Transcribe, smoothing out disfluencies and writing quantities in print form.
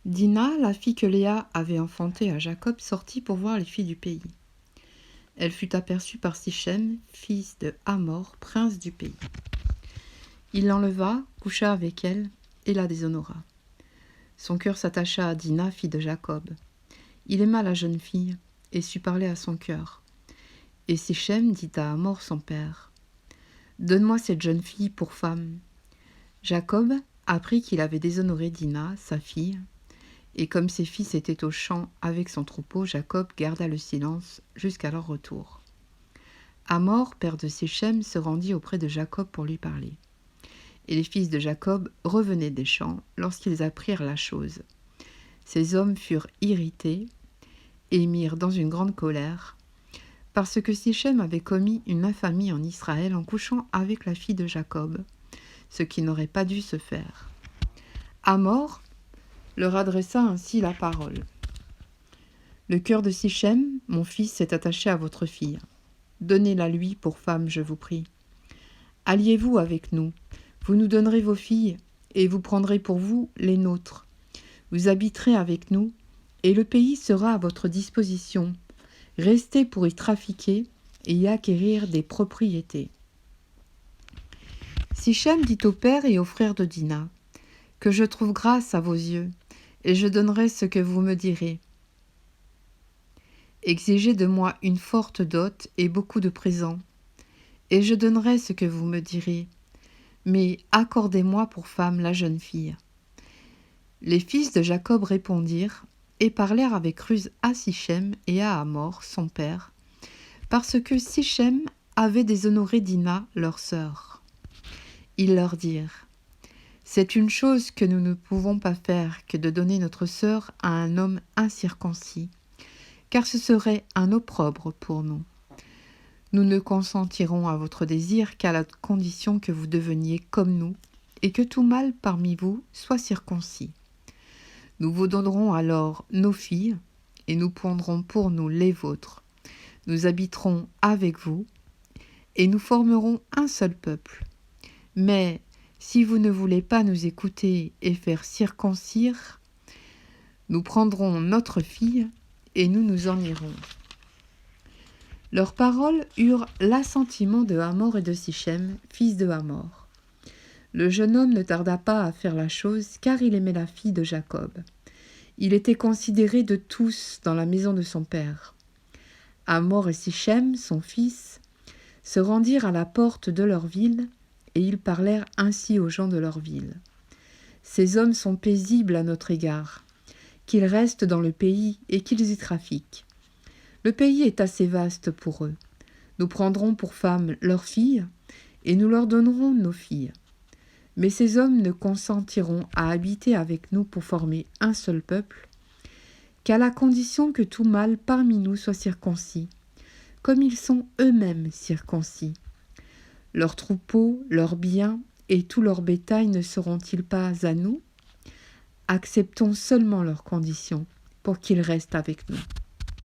Dina, la fille que Léa avait enfantée à Jacob, sortit pour voir les filles du pays. Elle fut aperçue par Sichem, fils de Hamor, prince du pays. Il l'enleva, coucha avec elle et la déshonora. Son cœur s'attacha à Dina, fille de Jacob. Il aima la jeune fille et sut parler à son cœur. Et Sichem dit à Hamor son père, « Donne-moi cette jeune fille pour femme. » Jacob apprit qu'il avait déshonoré Dina, sa fille, et comme ses fils étaient au champ avec son troupeau, Jacob garda le silence jusqu'à leur retour. Hamor, père de Sichem, se rendit auprès de Jacob pour lui parler. Et les fils de Jacob revenaient des champs lorsqu'ils apprirent la chose. Ces hommes furent irrités et mirent dans une grande colère, parce que Sichem avait commis une infamie en Israël en couchant avec la fille de Jacob, ce qui n'aurait pas dû se faire. Hamor leur adressa ainsi la parole. « Le cœur de Sichem, mon fils, s'est attaché à votre fille. Donnez-la lui pour femme, je vous prie. Alliez-vous avec nous, vous nous donnerez vos filles, et vous prendrez pour vous les nôtres. Vous habiterez avec nous, et le pays sera à votre disposition. Restez pour y trafiquer et y acquérir des propriétés. » Sichem dit au père et aux frères de Dina, « Que je trouve grâce à vos yeux, et je donnerai ce que vous me direz. Exigez de moi une forte dot et beaucoup de présents, et je donnerai ce que vous me direz, mais accordez-moi pour femme la jeune fille. » Les fils de Jacob répondirent et parlèrent avec ruse à Sichem et à Hamor, son père, parce que Sichem avait déshonoré Dina, leur sœur. Ils leur dirent, « C'est une chose que nous ne pouvons pas faire que de donner notre sœur à un homme incirconcis, car ce serait un opprobre pour nous. Nous ne consentirons à votre désir qu'à la condition que vous deveniez comme nous, et que tout mâle parmi vous soit circoncis. Nous vous donnerons alors nos filles, et nous prendrons pour nous les vôtres. Nous habiterons avec vous, et nous formerons un seul peuple. Mais si vous ne voulez pas nous écouter et faire circoncire, nous prendrons notre fille, et nous nous en irons. » Leurs paroles eurent l'assentiment de Hamor et de Sichem, fils de Hamor. Le jeune homme ne tarda pas à faire la chose, car il aimait la fille de Jacob. Il était considéré de tous dans la maison de son père. Hamor et Sichem, son fils, se rendirent à la porte de leur ville, et ils parlèrent ainsi aux gens de leur ville. « Ces hommes sont paisibles à notre égard, qu'ils restent dans le pays et qu'ils y trafiquent. Le pays est assez vaste pour eux. Nous prendrons pour femmes leurs filles, et nous leur donnerons nos filles. Mais ces hommes ne consentiront à habiter avec nous pour former un seul peuple, qu'à la condition que tout mâle parmi nous soit circoncis, comme ils sont eux-mêmes circoncis. Leurs troupeaux, leurs biens et tout leur bétail ne seront-ils pas à nous ? Acceptons seulement leurs conditions pour qu'ils restent avec nous.